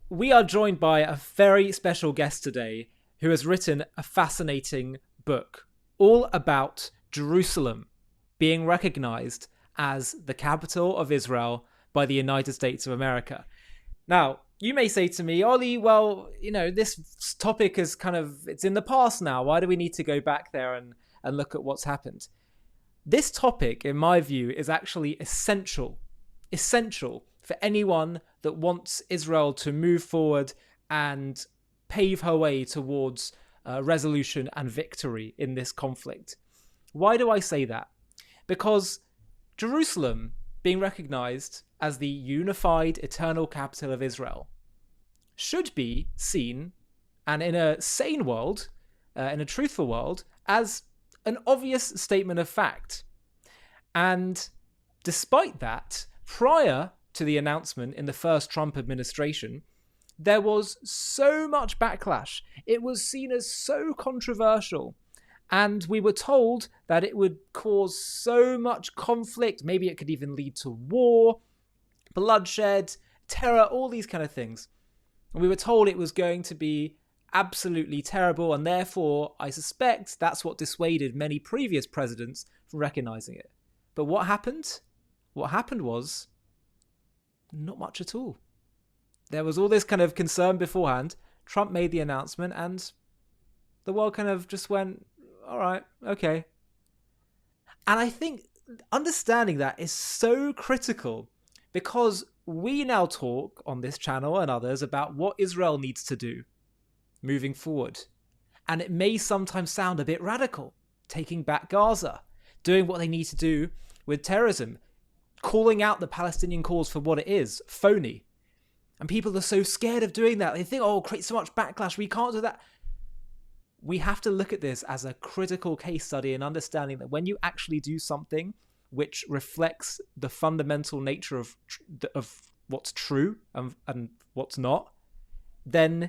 we are joined by a very special guest today who has written a fascinating book all about Jerusalem being recognized as the capital of Israel by the United States of America. Now, you may say to me, Ollie, well, this topic is it's in the past now. Why do we need to go back there and look at what's happened? This topic, in my view, is actually essential for anyone that wants Israel to move forward and pave her way towards resolution and victory in this conflict. Why do I say that? Because Jerusalem being recognized as the unified eternal capital of Israel should be seen, and in a sane world, in a truthful world, as an obvious statement of fact. And despite that, prior to the announcement in the first Trump administration, there was so much backlash. It was seen as so controversial. And we were told that it would cause so much conflict. Maybe it could even lead to war, bloodshed, terror, all these kind of things. And we were told it was going to be absolutely terrible. And therefore, I suspect that's what dissuaded many previous presidents from recognizing it. But what happened? What happened was not much at all. There was all this kind of concern beforehand. Trump made the announcement and the world kind of just went, all right, okay. And I think understanding that is so critical because we now talk on this channel and others about what Israel needs to do moving forward. And it may sometimes sound a bit radical, taking back Gaza, doing what they need to do with terrorism, calling out the Palestinian cause for what it is, phony. And people are so scared of doing that. They think, oh, it'll create so much backlash. We can't do that. We have to look at this as a critical case study and understanding that when you actually do something which reflects the fundamental nature of what's true and what's not, then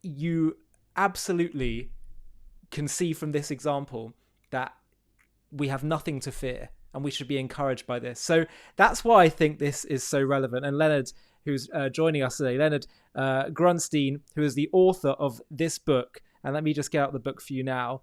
you absolutely can see from this example that we have nothing to fear and we should be encouraged by this. So that's why I think this is so relevant. And Leonard, who's joining us today, Leonard Grunstein, who is the author of this book, and let me just get out the book for you now.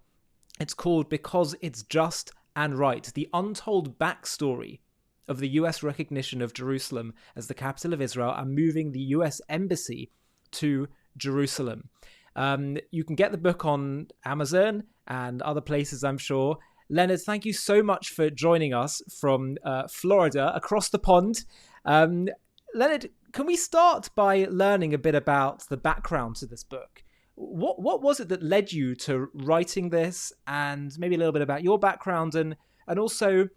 It's called Because It's Just and Right, the untold backstory of the US recognition of Jerusalem as the capital of Israel and moving the US embassy to Jerusalem. You can get the book on Amazon and other places, I'm sure. Leonard, thank you so much for joining us from Florida, across the pond. Leonard, can we start by learning a bit about the background to this book? What was it that led you to writing this, and maybe a little bit about your background and also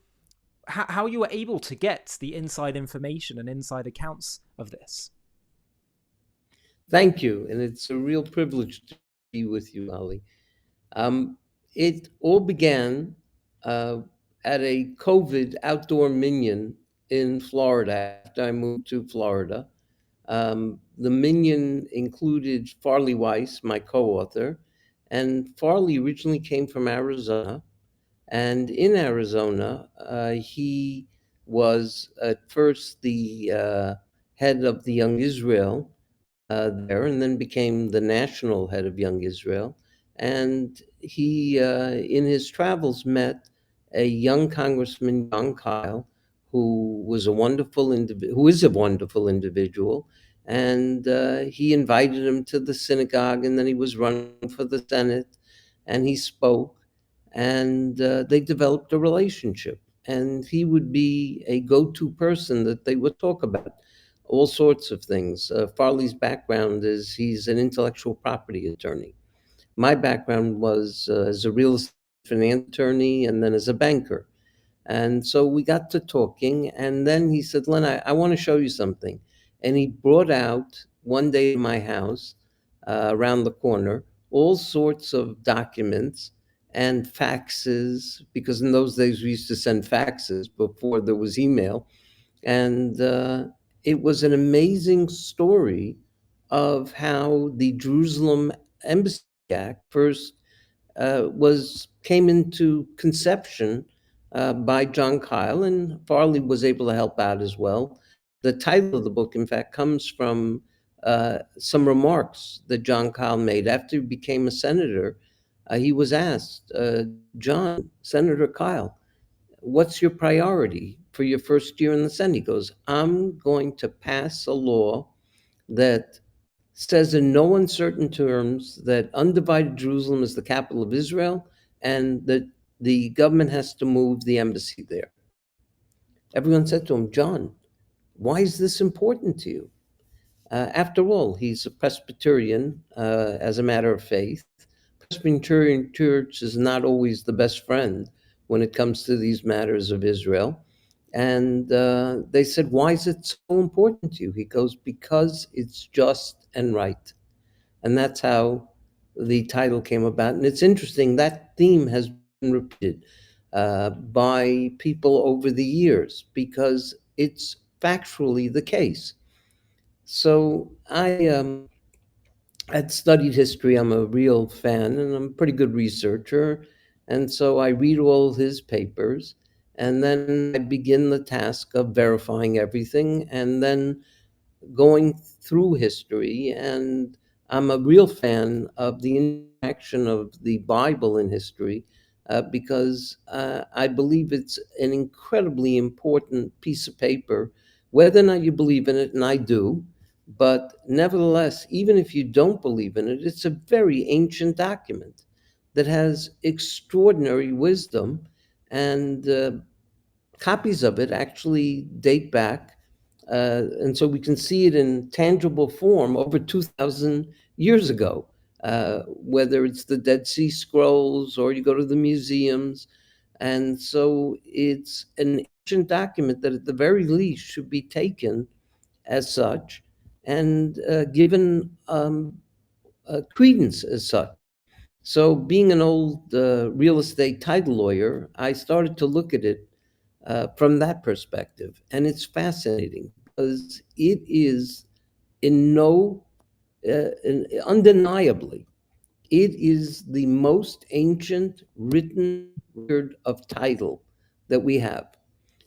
how you were able to get the inside information and inside accounts of this? Thank you, and it's a real privilege to be with you, Ali. It all began at a COVID outdoor minion in Florida after I moved to Florida. The minion included Farley Weiss, my co-author, and Farley originally came from Arizona. And in Arizona, he was at first the head of the Young Israel there, and then became the national head of Young Israel. And he, in his travels, met a young Congressman, John Kyle, who is a wonderful individual. And he invited him to the synagogue, and then he was running for the Senate, and he spoke, and they developed a relationship. And he would be a go-to person that they would talk about all sorts of things. Farley's background is he's an intellectual property attorney. My background was as a real estate finance attorney and then as a banker. And so we got to talking, and then he said, Len, I want to show you something. And he brought out one day to my house around the corner all sorts of documents and faxes, because in those days we used to send faxes before there was email. And it was an amazing story of how the Jerusalem Embassy Act first came into conception by John Kyle, and Farley was able to help out as well. The title of the book, in fact, comes from some remarks that John Kyle made after he became a senator. He was asked, John, Senator Kyle, what's your priority for your first year in the Senate? He goes, I'm going to pass a law that says in no uncertain terms that undivided Jerusalem is the capital of Israel and that the government has to move the embassy there. Everyone said to him, John, why is this important to you? After all, he's a Presbyterian as a matter of faith. Presbyterian Church is not always the best friend when it comes to these matters of Israel. And they said, why is it so important to you? He goes, because it's just and right. And that's how the title came about. And it's interesting, that theme has been repeated by people over the years because it's factually the case. So I had studied history. I'm a real fan and I'm a pretty good researcher. And so I read all his papers and then I begin the task of verifying everything and then going through history. And I'm a real fan of the interaction of the Bible in history because I believe it's an incredibly important piece of paper, whether or not you believe in it, and I do. But nevertheless, even if you don't believe in it, it's a very ancient document that has extraordinary wisdom, and copies of it actually date back. And so we can see it in tangible form over 2,000 years ago, whether it's the Dead Sea Scrolls or you go to the museums. And so it's an ancient document that at the very least should be taken as such and given credence as such. So, being an old real estate title lawyer, I started to look at it from that perspective. And it's fascinating because it is in no, undeniably, it is the most ancient written record of title that we have.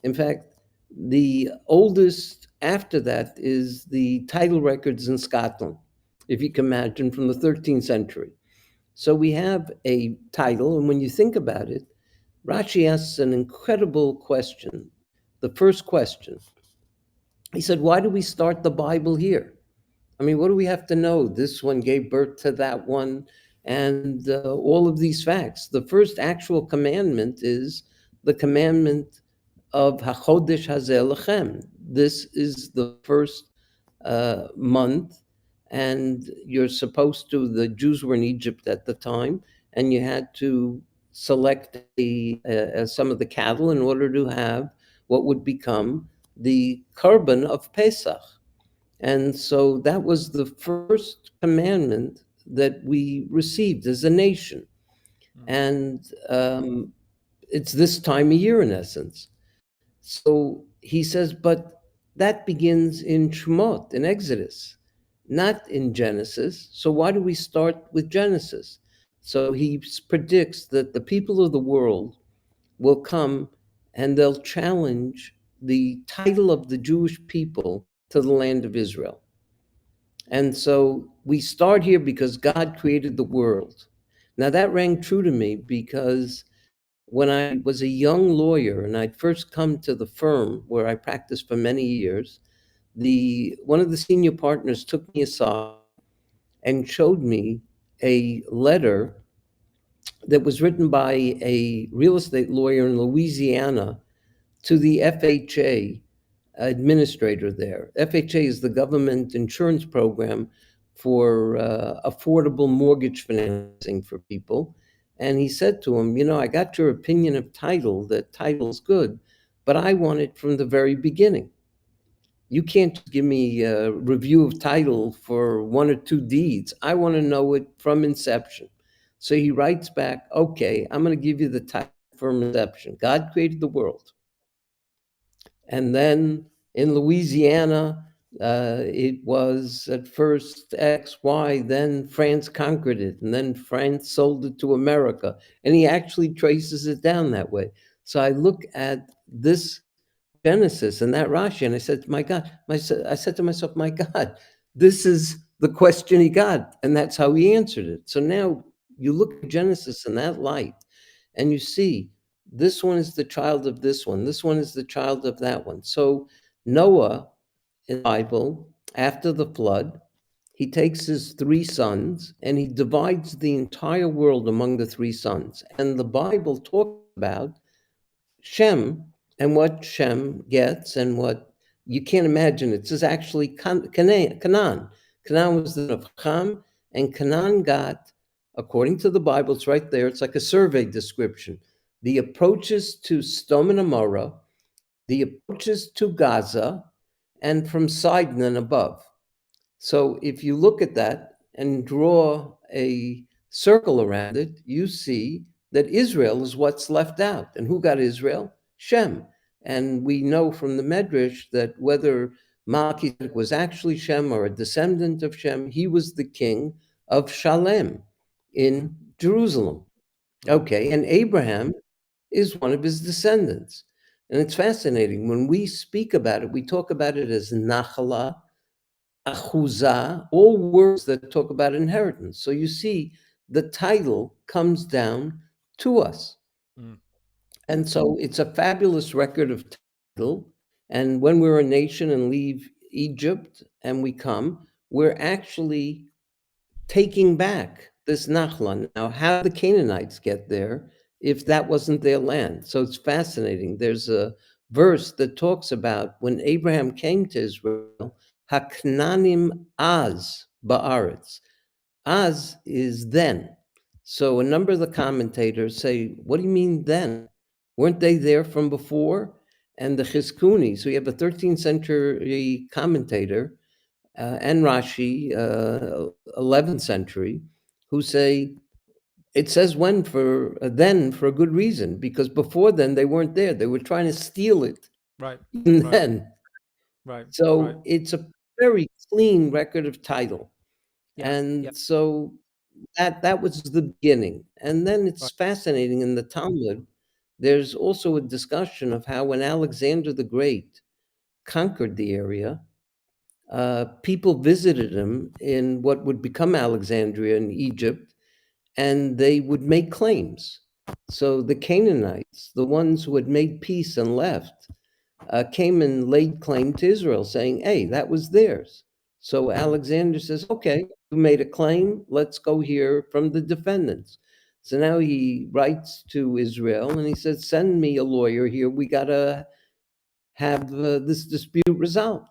In fact, the oldest after that is the title records in Scotland, if you can imagine, from the 13th century. So we have a title, and when you think about it, Rashi asks an incredible question. The first question, he said, why do we start the Bible here? I mean, what do we have to know? This one gave birth to that one, and all of these facts. The first actual commandment is the commandment of HaChodesh Hazeh Lechem. This is the first month, and you're supposed to, the Jews were in Egypt at the time, and you had to select some of the cattle in order to have what would become the korban of Pesach. And so that was the first commandment that we received as a nation. And it's this time of year, in essence. So he says, but that begins in Shemot, in Exodus, not in Genesis. So why do we start with Genesis? So he predicts that the people of the world will come and they'll challenge the title of the Jewish people to the land of Israel. And so we start here because God created the world. Now that rang true to me because when I was a young lawyer and I'd first come to the firm where I practiced for many years, one of the senior partners took me aside and showed me a letter that was written by a real estate lawyer in Louisiana to the FHA administrator there. FHA is the government insurance program for affordable mortgage financing for people. And he said to him, I got your opinion of title, that title's good, but I want it from the very beginning. You can't just give me a review of title for one or two deeds. I want to know it from inception. So he writes back, okay, I'm going to give you the title from inception. God created the world. And then in Louisiana, it was at first X, Y, then France conquered it, and then France sold it to America. And he actually traces it down that way. So I look at this Genesis and that Rashi, and I said, my God, I said to myself, my God, this is the question he got, and that's how he answered it. So now you look at Genesis in that light, and you see this one is the child of this one is the child of that one. So Noah in the Bible, after the flood, he takes his three sons and he divides the entire world among the three sons. And the Bible talks about Shem and what Shem gets and what you can't imagine. It says actually Canaan. Canaan was the son of Ham, and Canaan got, according to the Bible, it's right there. It's like a survey description. The approaches to Sodom and Gomorrah, the approaches to Gaza, and from Sidon and above. So if you look at that and draw a circle around it, you see that Israel is what's left out. And who got Israel? Shem. And we know from the Medrash that whether Melchizedek was actually Shem or a descendant of Shem, he was the king of Shalem in Jerusalem. Okay, and Abraham is one of his descendants. And it's fascinating. When we speak about it, we talk about it as Nachala, Achuzah, all words that talk about inheritance. So you see, the title comes down to us. Mm. And so it's a fabulous record of title. And when we're a nation and leave Egypt and we come, we're actually taking back this Nachlan. Now, how the Canaanites get there if that wasn't their land? So it's fascinating. There's a verse that talks about when Abraham came to Israel, Haknanim az ba'aretz. Az is then. So a number of the commentators say, what do you mean then? Weren't they there from before? And the Chizkuni, so you have a 13th century commentator and Rashi, 11th century, who say it says when for then for a good reason, because before then they weren't there. They were trying to steal it. Right. And Right. then, Right. so Right. it's a very clean record of title. Yeah. Yeah. And so that was the beginning. And then it's Right. fascinating in the Talmud. There's also a discussion of how when Alexander the Great conquered the area, people visited him in what would become Alexandria in Egypt, and they would make claims. So the Canaanites, the ones who had made peace and left, came and laid claim to Israel, saying, hey, that was theirs. So Alexander says, okay, you made a claim, let's go hear from the defendants. So now he writes to Israel and he says, send me a lawyer here. We got to have this dispute resolved.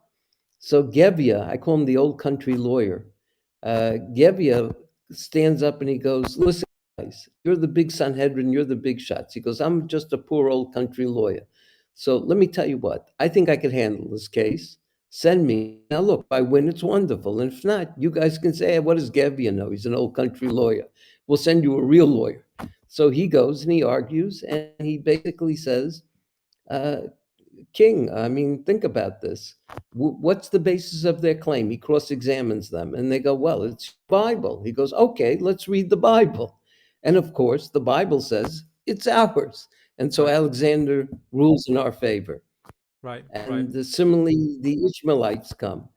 So Gevia, I call him the old country lawyer. Gevia stands up and he goes, listen, guys, you're the big Sanhedrin, you're the big shots. He goes, I'm just a poor old country lawyer. So let me tell you what, I think I could handle this case. Send me. Now, look, if I win, it's wonderful. And if not, you guys can say, hey, what does Gevia know? He's an old country lawyer. We'll send you a real lawyer. So he goes and he argues and he basically says, uh, king. I mean, think about this. What's the basis of their claim? He cross-examines them, and they go, well, it's Bible. He goes, okay, let's read the Bible. And of course, the Bible says it's ours. And so Right. Alexander rules in our favor. Right. Right. And similarly, the Ishmaelites come,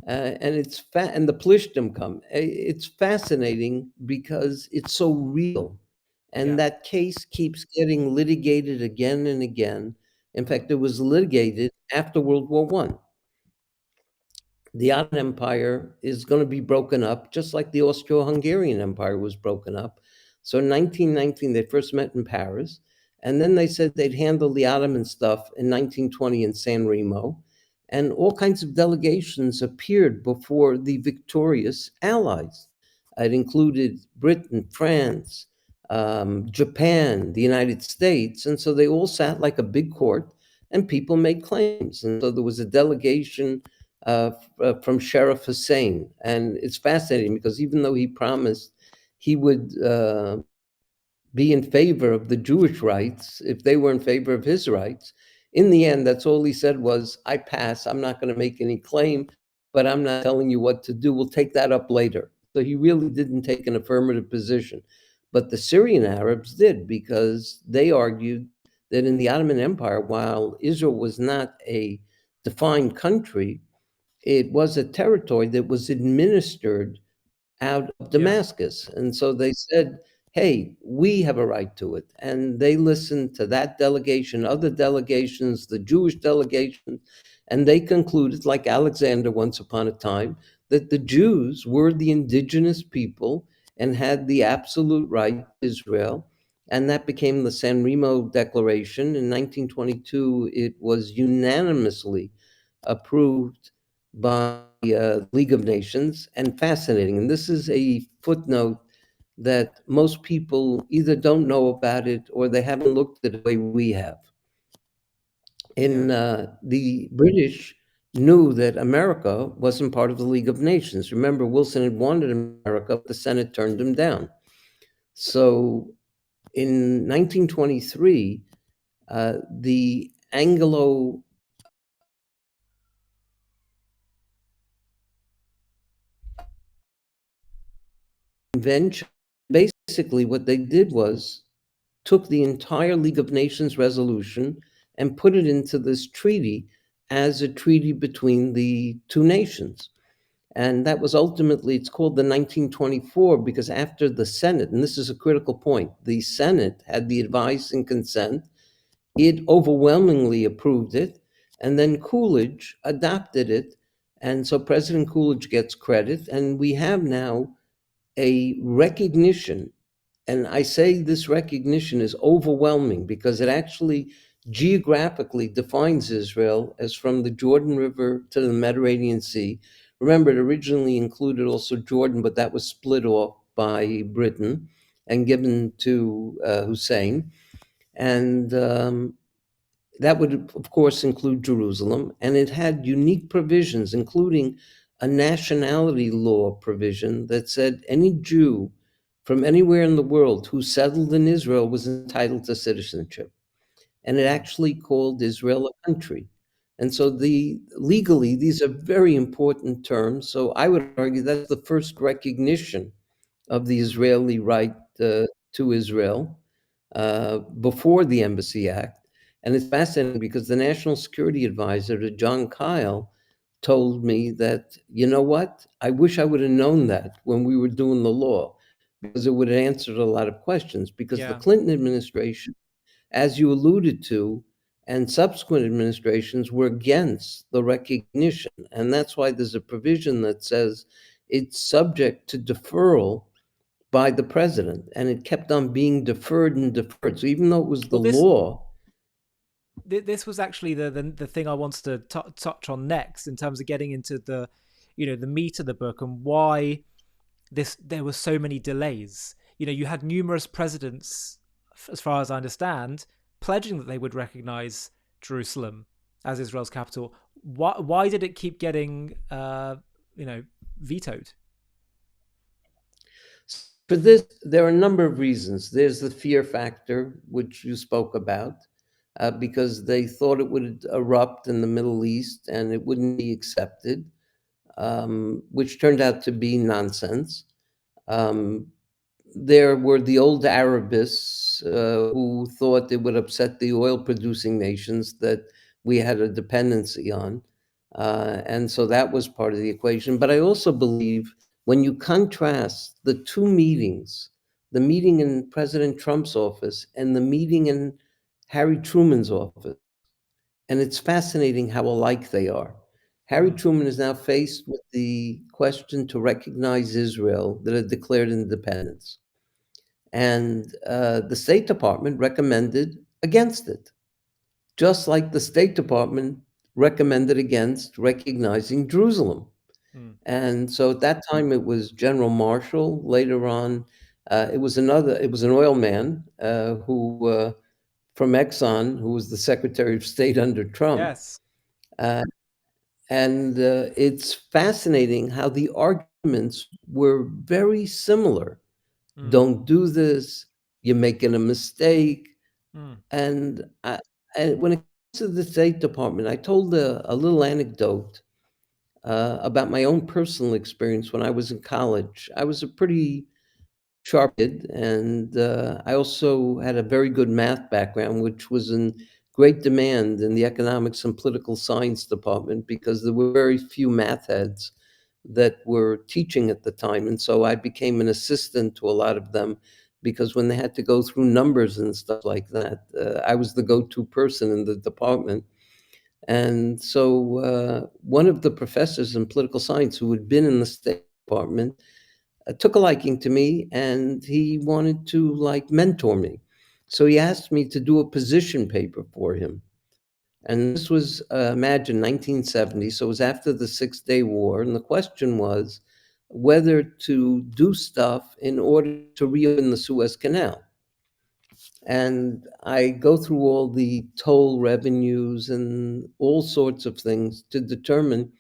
and and the Plishtim come. It's fascinating because it's so real, and Yeah. that case keeps getting litigated again and again. In fact, it was litigated after World War One. The Ottoman Empire is going to be broken up, just like the Austro-Hungarian Empire was broken up. So in 1919, they first met in Paris, and then they said they'd handle the Ottoman stuff in 1920 in San Remo, and all kinds of delegations appeared before the victorious Allies. It included Britain, France, Japan, the United States, and so they all sat like a big court, and people made claims. And so there was a delegation from Sheriff Hussein. And it's fascinating because even though he promised he would be in favor of the Jewish rights if they were in favor of his rights, in the end, that's all he said was, I pass. I'm not going to make any claim, but I'm not telling you what to do. We'll take that up later. So he really didn't take an affirmative position. But the Syrian Arabs did, because they argued that in the Ottoman Empire, while Israel was not a defined country, it was a territory that was administered out of Yeah. Damascus. And so they said, hey, we have a right to it. And they listened to that delegation, other delegations, the Jewish delegation, and they concluded, like Alexander once upon a time, that the Jews were the indigenous people and had the absolute right to Israel. And that became the San Remo Declaration. In 1922, it was unanimously approved by League of Nations. And fascinating, and this is a footnote that most people either don't know about it or they haven't looked at it the way we have. Yeah. In the British knew that America wasn't part of the League of Nations. Remember, Wilson had wanted America, but the Senate turned him down. So in 1923, the Anglo Convention, basically what they did was took the entire League of Nations resolution and put it into this treaty as a treaty between the two nations. And that was ultimately, it's called the 1924, because after the Senate, and this is a critical point, the Senate had the advice and consent, it overwhelmingly approved it, and then Coolidge adopted it. And so President Coolidge gets credit, and we have now a recognition. And I say this recognition is overwhelming because it actually geographically defines Israel as from the Jordan River to the Mediterranean Sea. Remember, it originally included also Jordan, but that was split off by Britain and given to Hussein. And that would, of course, include Jerusalem. And it had unique provisions, including a nationality law provision that said any Jew from anywhere in the world who settled in Israel was entitled to citizenship. And it Mm. actually called Israel a country. And so legally, these are very important terms. So I would argue that's the first recognition of the Mm. Israeli right to Israel before the Embassy Act. And it's fascinating because the National Security Advisor to John Kyle told me that, you know what? I wish I would have known that when we were doing the law, because it would have answered a lot of questions. Because the Yeah. Clinton administration, as you alluded to, and subsequent administrations were against the recognition. And that's why there's a provision that says it's subject to deferral by the president, and it kept on being deferred and deferred. So even though it was the Well, this law, this was actually the thing I wanted to touch on next in terms of getting into the, the meat of the book and why there were so many delays. You had numerous presidents, as far as I understand, pledging that they would recognize Jerusalem as Israel's capital. Why did it keep getting vetoed? for this, there are a number of reasons. There's the fear factor, which you spoke about, because they thought it would erupt in the Middle East and it wouldn't be accepted, which turned out to be nonsense. Um, there were the old Arabists who thought it would upset the oil producing nations that we had a dependency on. And so that was part of the equation. But I also believe when you contrast the two meetings, the meeting in President Trump's office and the meeting in Harry Truman's office, and it's fascinating how alike they are. Harry Mm. Truman is now faced with the question to recognize Israel that had declared independence. And the State Department recommended against it, just like the State Department recommended against recognizing Jerusalem. Mm. And so at that time, it was General Marshall. Later on, it was an oil man who, from Exxon, who was the Secretary of State under Trump. Yes. Uh, and it's fascinating how the arguments were very similar. Mm. Don't do this. You're making a mistake. Mm. And, and when it comes to the State Department, I told a little anecdote about my own personal experience when I was in college. I was a pretty sharp kid, and I also had a very good math background, which was great demand in the economics and political science department because there were very few math heads that were teaching at the time. And so I became an assistant to a lot of them because when they had to go through numbers and stuff like that, I was the go to person in the department. And so one of the professors in political science who had been in the State Department took a liking to me and he wanted to like mentor me. So he asked me to do a position paper for him. And this was, imagine, 1970. So it was after the Six Day War. And the question was whether to do stuff in order to reopen the Suez Canal. And I go through all the toll revenues and all sorts of things to determine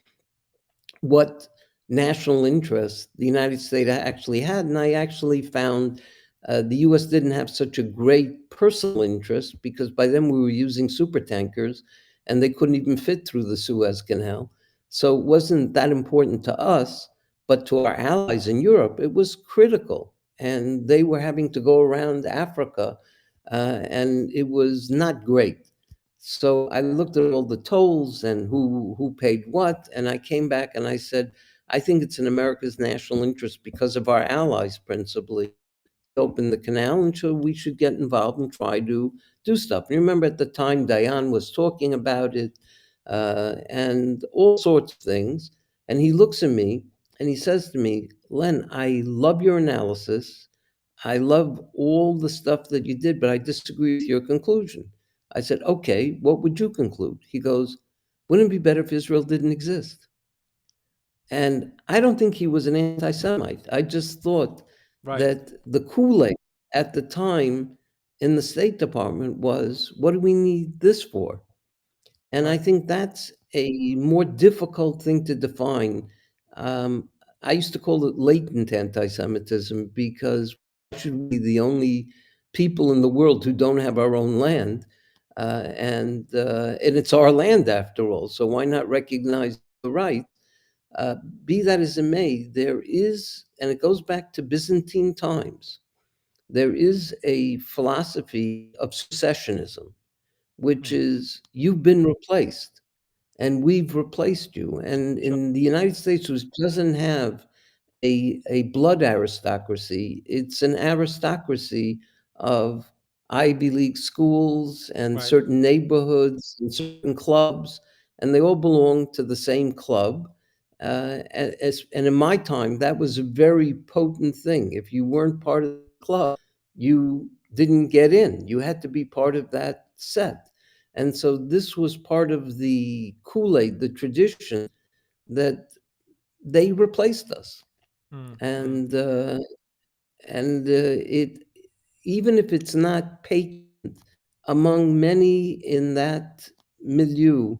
what national interest the United States actually had. And I actually found the US didn't have such a great personal interest because by then we were using super tankers and they couldn't even fit through the Suez Canal. So it wasn't that important to us, but to our allies in Europe, it was critical. And they were having to go around Africa, and it was not great. So I looked at all the tolls and who paid what, and I came back and I said, I think it's in America's national interest because of our allies principally to open the canal, and so we should get involved and try to do stuff. And you remember at the time Diane was talking about it and all sorts of things. And he looks at me and he says to me, Len, I love your analysis. I love all the stuff that you did, but I disagree with your conclusion. I said, okay, what would you conclude? He goes, wouldn't it be better if Israel didn't exist? And I don't think he was an anti Semite. I just thought Right. that the Kool Aid at the time in the State Department was, what do we need this for? And I Right. think that's a more difficult thing to define. Um, I used to call it latent anti-Semitism because why should we be the only people in the world who don't have our own land? And it's our land after all. So why not recognize the right? Uh, be that as it may, there is, and it goes back to Byzantine times, there is a philosophy of successionism, which Mm. is you've been replaced and we've replaced you. And Sure. in the United States, which doesn't have a blood aristocracy, it's an aristocracy of Ivy League schools and Right. certain neighborhoods and certain clubs, and they all belong to the same club. And in my time, that was a very potent thing. If you weren't part of the club, you didn't get in. You had to be part of that set. And so this was part of the Kool-Aid, the tradition that they replaced us. Mm. Mm. And it, even if it's not patent among many in that milieu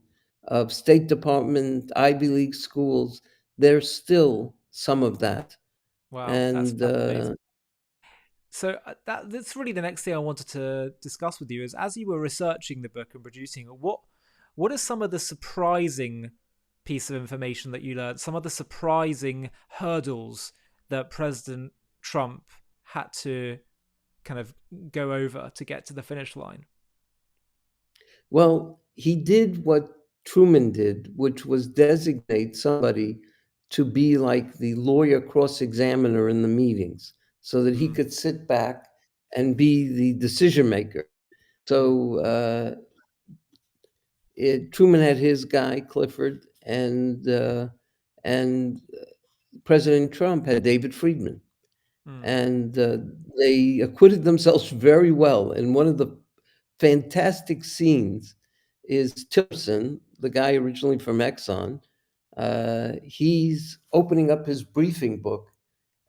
of State Department, Ivy League schools, there's still some of that. Wow, that's And fascinating. So that's really the next thing I wanted to discuss with you is as you were researching the book and producing it, what are some of the surprising piece of information that you learned? Some of the surprising hurdles that President Trump had to kind of go over to get to the finish line. well, he did what Truman did, which was designate somebody to be like the lawyer cross examiner in the meetings so that he Mm, could sit back and be the decision maker. mm, So Truman had his guy, Clifford, and President Trump had David Friedman. mm, And they acquitted themselves very well. And one of the fantastic scenes is Tillerson, the guy originally from Exxon. He's opening up his briefing book,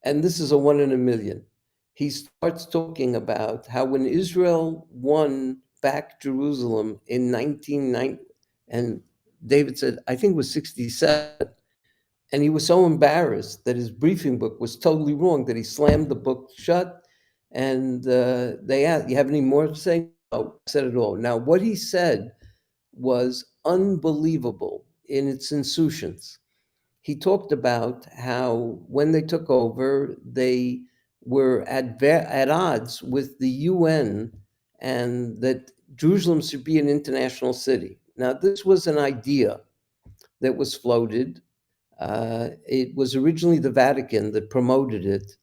and this is a one in a million. He starts talking about how when Israel won back Jerusalem in 1990, and David said, I think it was 67, and he was so embarrassed that his briefing book was totally wrong that he slammed the book shut. And they asked, you have any more to say? No, I said it all. Now, what he said was unbelievable in its insouciance. He talked about how when they took over, they were at odds with the UN, and that Jerusalem should be an international city. Now, this was an idea that was floated. It was originally the Vatican that promoted it.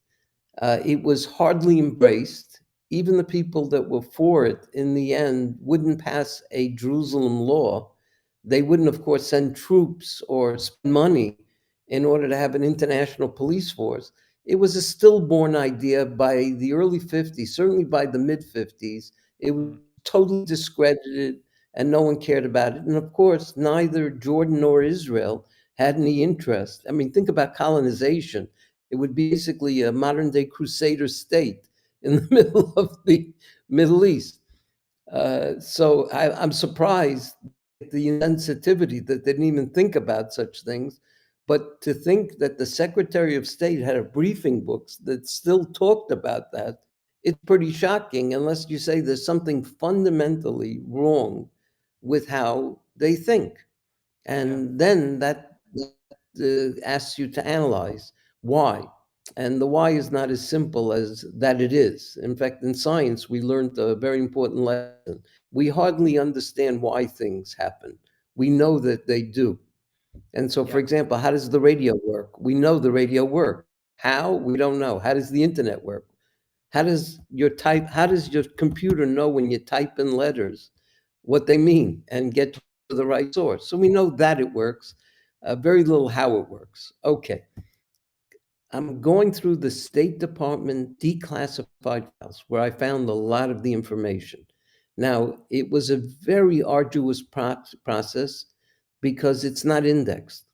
It was hardly embraced. Even the people that were for it in the end wouldn't pass a Jerusalem law. They wouldn't, of course, send troops or spend money in order to have an international police force. It was a stillborn idea by the early 50s, certainly by the mid 50s. It was Mm. totally discredited and no one cared about it. And of course, neither Jordan nor Israel had any interest. I mean, think about colonization. It would be basically a modern day crusader state in the middle of the Middle East. I'm surprised at the insensitivity that they didn't even think about such things. But to think that the Secretary of State had a briefing book that still talked about that, it's pretty shocking, unless you say there's something fundamentally wrong with how they think. Yeah. And then that asks you to analyze why. And the why is not as simple as that it is. In fact, in science, we learned a very important lesson. We hardly understand why things happen. We know that they do. And so, for Yeah. example, how does the radio work? We know the radio works. How? We don't know. How does the internet work? How does your computer know when you type in letters what they mean and get to the right source? So we know that it works. Very little how it works. Okay. I'm going through the State Department declassified files where I found a lot of the information. Now, it was a very arduous process because it's not indexed.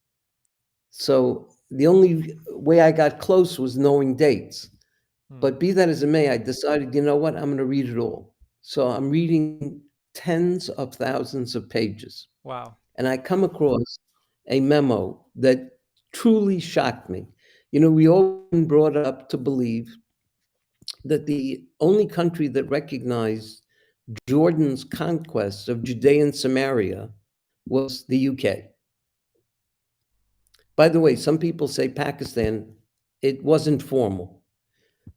So the only way I got close was knowing dates. Mm. But be that as it may, I decided, you know what, I'm going to read it all. So I'm reading tens of thousands of pages. Wow. And I come across a memo that truly shocked me. You know, we all been brought up to believe that the only country that recognized Jordan's conquest of Judea and Samaria was the UK. By the way, some people say Pakistan, it wasn't formal.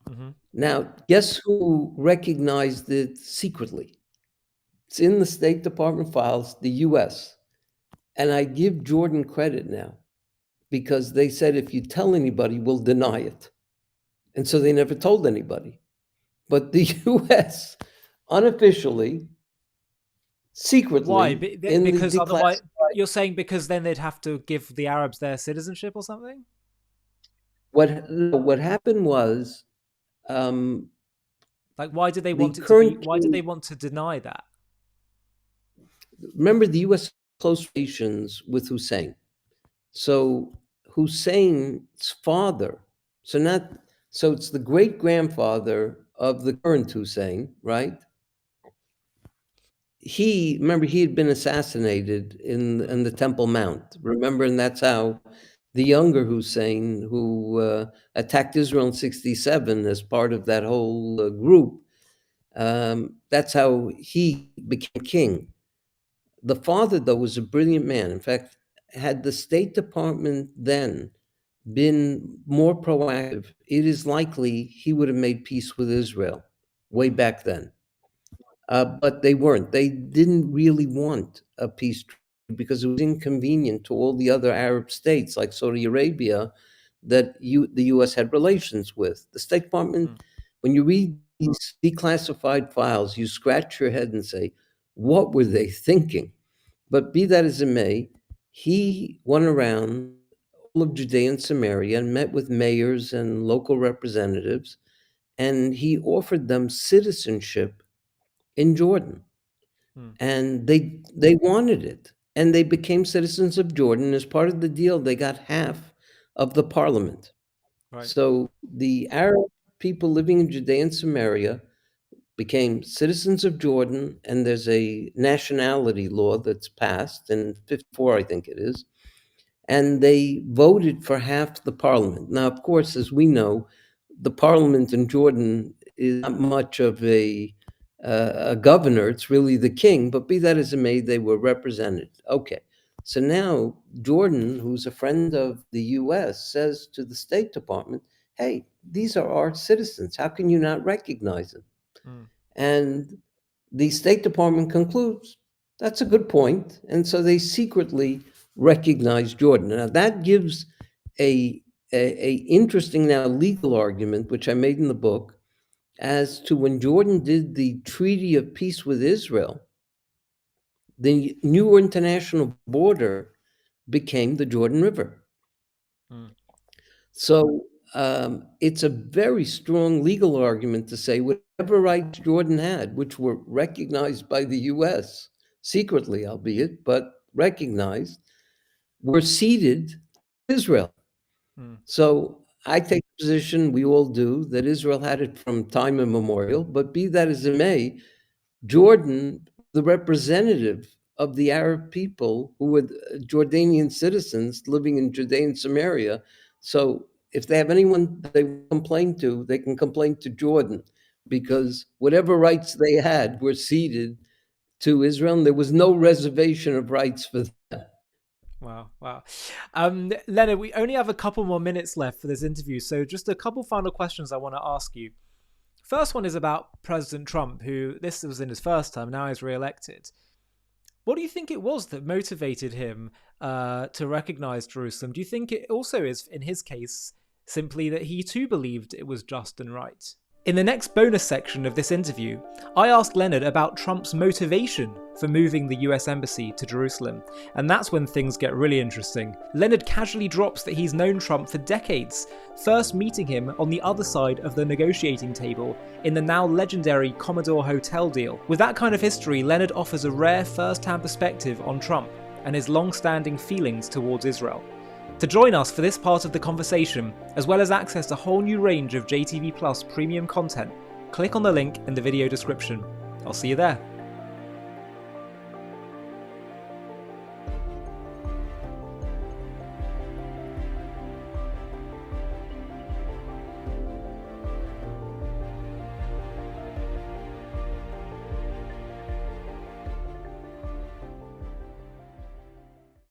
Hmm. Now, guess who recognized it secretly? It's in the State Department files, the US. And I give Jordan credit now because they said if you tell anybody, we'll deny it. And so they never told anybody. But the US unofficially, Why? secretly, in the Because otherwise, declassified, you're saying because then they'd have to give the Arabs their citizenship or something? what happened was um, Like, why did they the want it to be? current Why did king, they want to deny that? remember the US close relations with Hussein. So Hussein's father, so not, so it's the great grandfather of the current Hussein, right? He, remember, he had been assassinated Mm. in the Temple Mount. Remember, and that's how the younger Hussein, who attacked Israel in '67 as part of that whole group, that's how he became king. The father, though, was a brilliant man. In fact, had the State Department then been more proactive, it is likely he would have made peace with Israel way Mm. back then. But they weren't. They didn't really want a peace treaty because it was inconvenient to all the other Arab states like Saudi Arabia that the US had relations with. The State Department, Mm. when you read these declassified files, you scratch your head and say, what were they thinking? But be that as it may, he went around all of Judea and Samaria and met with mayors and local representatives, and he offered them citizenship in Jordan. Mm. And they wanted it. And they became citizens of Jordan. As part of the deal, they got half of the parliament. Right. So the Arab people living in Judea and Samaria became citizens of Jordan, and there's a nationality law that's passed in 54, I think it is, and they voted for half the parliament. Now, of course, as we know, the parliament in Jordan is not much of a governor, it's really the king, but be that as it may, they were represented. Okay. So now Jordan, who's a friend of the US, says to the State Department, hey, these are our citizens. How can you not recognize them? Mm. And the State Department concludes that's a good point, and so they secretly recognize Jordan. Now that gives a, a interesting now legal argument, which I made in the book, as to when Jordan did the Treaty of Peace with Israel, the new international border became the Jordan River. So it's a very strong legal argument to say whatever rights Jordan had, which were recognized by the US, secretly, albeit, but recognized, were ceded to Israel. So I take the position, we all do, that Israel had it from time immemorial, but be that as it may, Jordan, the representative of the Arab people who were Jordanian citizens living in Judea and Samaria. So if they have anyone they complain to, they can complain to Jordan, because whatever rights they had were ceded to Israel, and there was no reservation of rights for them. Wow, wow. Leonard, we only have a couple more minutes left for this interview, so just a couple final questions I want to ask you. First one is about President Trump, who, this was in his first term, now he's re-elected. What do you think it was that motivated him to recognize Jerusalem? Do you think it also is, in his case, simply that he too believed it was just and right? In the next bonus section of this interview, I asked Leonard about Trump's motivation for moving the US Embassy to Jerusalem, and that's when things get really interesting. Leonard casually drops that he's known Trump for decades, first meeting him on the other side of the negotiating table in the now legendary Commodore Hotel deal. With that kind of history, Leonard offers a rare first-hand perspective on Trump and his long-standing feelings towards Israel. To join us for this part of the conversation, as well as access a whole new range of JTV Plus premium content, click on the link in the video description. I'll see you there.